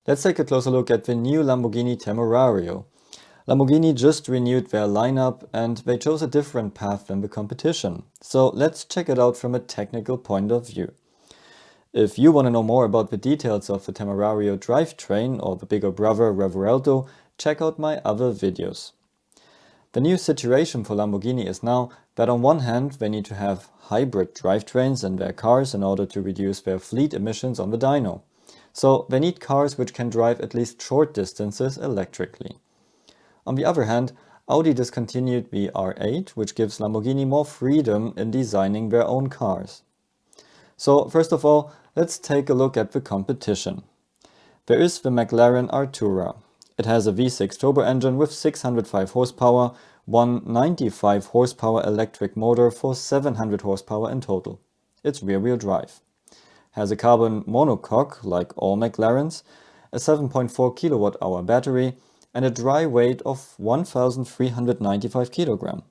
Let's take a closer look at the new Lamborghini Temerario. Lamborghini just renewed their lineup and they chose a different path than the competition. So let's check it out from a technical point of view. If you want to know more about the details of the Temerario drivetrain or the bigger brother Revuelto, check out my other videos. The new situation for Lamborghini is now that on one hand they need to have hybrid drivetrains in their cars in order to reduce their fleet emissions on the dyno. So they need cars which can drive at least short distances electrically. On the other hand, Audi discontinued the R8, which gives Lamborghini more freedom in designing their own cars. So first of all, let's take a look at the competition. There is the McLaren Artura. It has a V6 turbo engine with 605 horsepower, one 95 horsepower electric motor for 700 horsepower in total. It's rear-wheel drive. Has a carbon monocoque like all McLarens, a 7.4 kilowatt-hour battery, and a dry weight of 1,395 kilogram.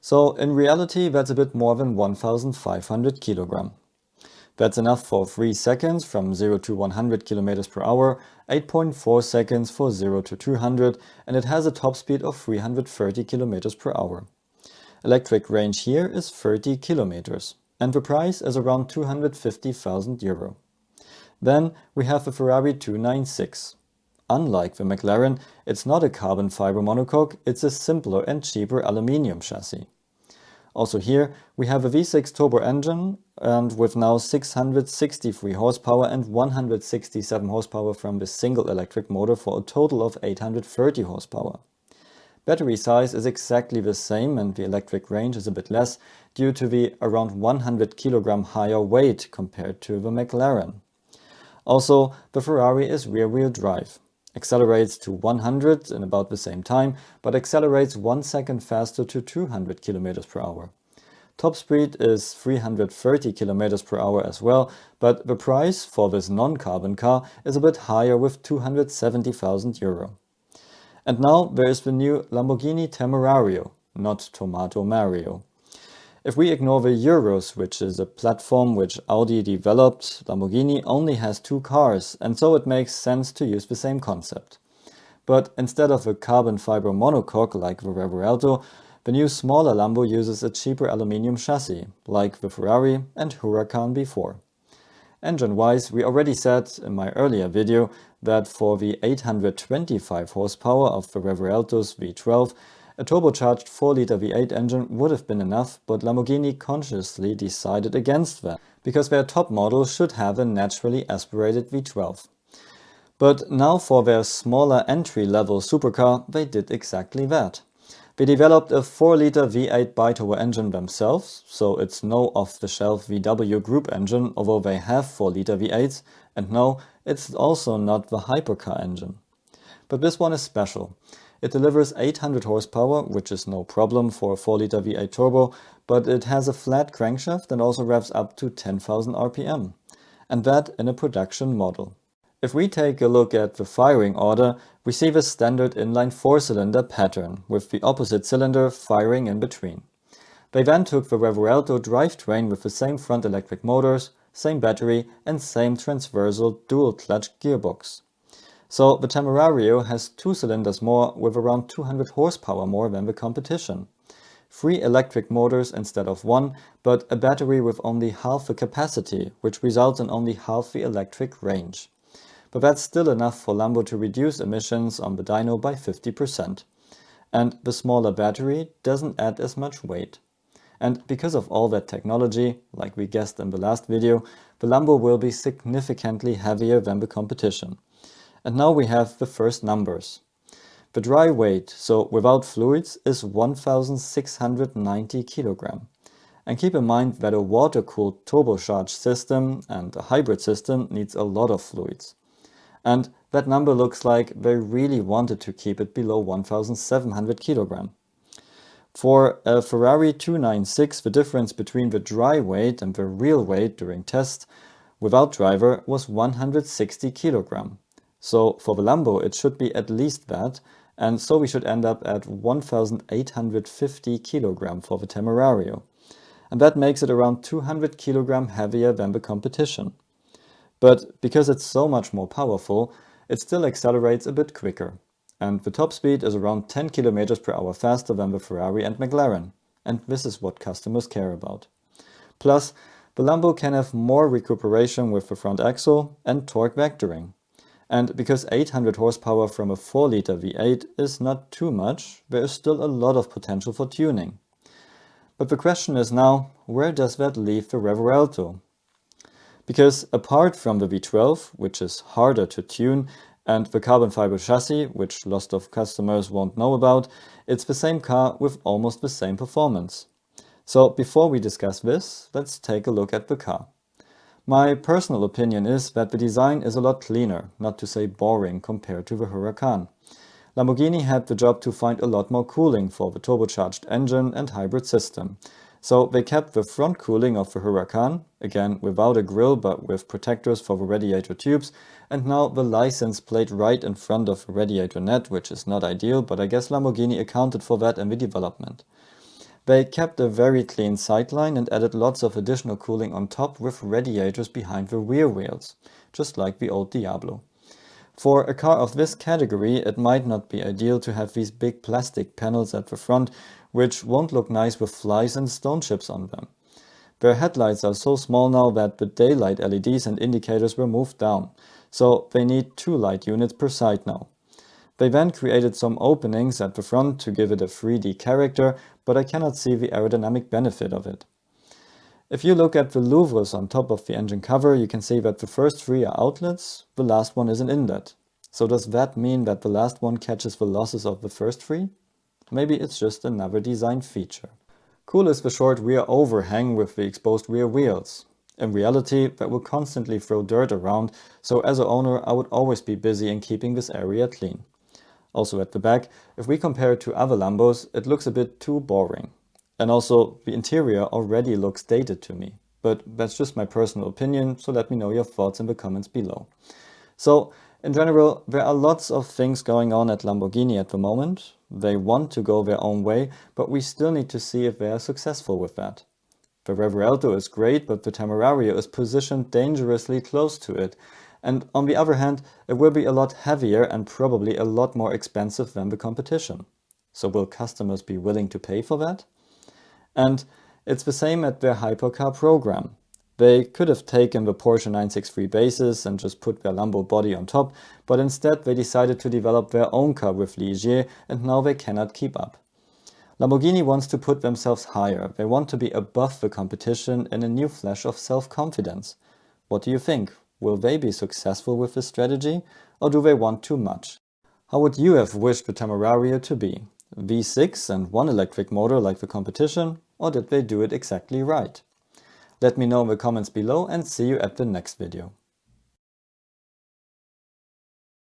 So in reality that's a bit more than 1,500 kilogram. That's enough for 3 seconds from 0 to 100 km per hour, 8.4 seconds for 0 to 200, and it has a top speed of 330 km per hour. Electric range here is 30 kilometers, and the price is around 250,000 euro. Then we have the Ferrari 296. Unlike the McLaren, it's not a carbon fiber monocoque, it's a simpler and cheaper aluminium chassis. Also here we have a V6 turbo engine and with now 663 horsepower and 167 horsepower from the single electric motor for a total of 830 horsepower. Battery size is exactly the same and the electric range is a bit less due to the around 100 kilogram higher weight compared to the McLaren. Also, the Ferrari is rear-wheel drive. Accelerates to 100 in about the same time, but accelerates 1 second faster to 200 km per hour. Top speed is 330 km per hour as well, but the price for this non-carbon car is a bit higher with 270,000 euro. And now there is the new Lamborghini Temerario, not Tomato Mario. If we ignore the Euros, which is a platform which Audi developed, Lamborghini only has 2 cars, and so it makes sense to use the same concept. But instead of a carbon fiber monocoque like the Revuelto, the new smaller Lambo uses a cheaper aluminium chassis, like the Ferrari and Huracan before. Engine-wise, we already said in my earlier video that for the 825 horsepower of the Revuelto's V12, a turbocharged 4-liter V8 engine would have been enough, but Lamborghini consciously decided against that, because their top model should have a naturally aspirated V12. But now for their smaller entry-level supercar, they did exactly that. They developed a 4-liter V8 biturbo engine themselves, so it's no off-the-shelf VW group engine, although they have 4-liter V8s, and no, it's also not the hypercar engine. But this one is special. It delivers 800 horsepower, which is no problem for a 4-liter V8 turbo, but it has a flat crankshaft and also revs up to 10,000 RPM. And that in a production model. If we take a look at the firing order, we see the standard inline 4-cylinder pattern, with the opposite cylinder firing in between. They then took the Revuelto drivetrain with the same front electric motors, same battery and same transversal dual-clutch gearbox. So the Temerario has 2 cylinders more with around 200 horsepower more than the competition. 3 electric motors instead of 1, but a battery with only half the capacity, which results in only half the electric range. But that's still enough for Lambo to reduce emissions on the dyno by 50%. And the smaller battery doesn't add as much weight. And because of all that technology, like we guessed in the last video, the Lambo will be significantly heavier than the competition. And now we have the first numbers. The dry weight, so without fluids, is 1,690 kilogram. And keep in mind that a water-cooled turbocharged system and a hybrid system needs a lot of fluids. And that number looks like they really wanted to keep it below 1,700 kilogram. For a Ferrari 296, the difference between the dry weight and the real weight during test without driver was 160 kilogram. So for the Lambo it should be at least that, and so we should end up at 1,850 kilogram for the Temerario. And that makes it around 200 kilogram heavier than the competition. But because it's so much more powerful, it still accelerates a bit quicker. And the top speed is around 10 km per hour faster than the Ferrari and McLaren. And this is what customers care about. Plus, the Lambo can have more recuperation with the front axle and torque vectoring. And because 800 horsepower from a 4-liter V8 is not too much, there is still a lot of potential for tuning. But the question is now, where does that leave the Revuelto? Because apart from the V12, which is harder to tune, and the carbon fiber chassis, which lots of customers won't know about, it's the same car with almost the same performance. So before we discuss this, let's take a look at the car. My personal opinion is that the design is a lot cleaner, not to say boring, compared to the Huracan. Lamborghini had the job to find a lot more cooling for the turbocharged engine and hybrid system. So they kept the front cooling of the Huracan, again without a grille but with protectors for the radiator tubes, and now the license plate right in front of the radiator net, which is not ideal, but I guess Lamborghini accounted for that in the development. They kept a very clean sideline and added lots of additional cooling on top with radiators behind the rear wheels, just like the old Diablo. For a car of this category, it might not be ideal to have these big plastic panels at the front, which won't look nice with flies and stone chips on them. Their headlights are so small now that the daylight LEDs and indicators were moved down, so they need 2 light units per side now. They then created some openings at the front to give it a 3D character, but I cannot see the aerodynamic benefit of it. If you look at the louvres on top of the engine cover, you can see that the first 3 are outlets, the last one is an inlet. So does that mean that the last one catches the losses of the first 3? Maybe it's just another design feature. Cool is the short rear overhang with the exposed rear wheels. In reality, that will constantly throw dirt around, so as an owner I would always be busy in keeping this area clean. Also at the back, if we compare it to other Lambos, it looks a bit too boring. And also, the interior already looks dated to me. But that's just my personal opinion, so let me know your thoughts in the comments below. So, in general, there are lots of things going on at Lamborghini at the moment. They want to go their own way, but we still need to see if they are successful with that. The Revuelto is great, but the Temerario is positioned dangerously close to it. And on the other hand, it will be a lot heavier and probably a lot more expensive than the competition. So will customers be willing to pay for that? And it's the same at their hypercar program. They could have taken the Porsche 963 basis and just put their Lambo body on top, but instead they decided to develop their own car with Ligier, and now they cannot keep up. Lamborghini wants to put themselves higher. They want to be above the competition in a new flash of self-confidence. What do you think? Will they be successful with this strategy, or do they want too much? How would you have wished the Temerario to be? V6 and 1 electric motor like the competition, or did they do it exactly right? Let me know in the comments below and see you at the next video.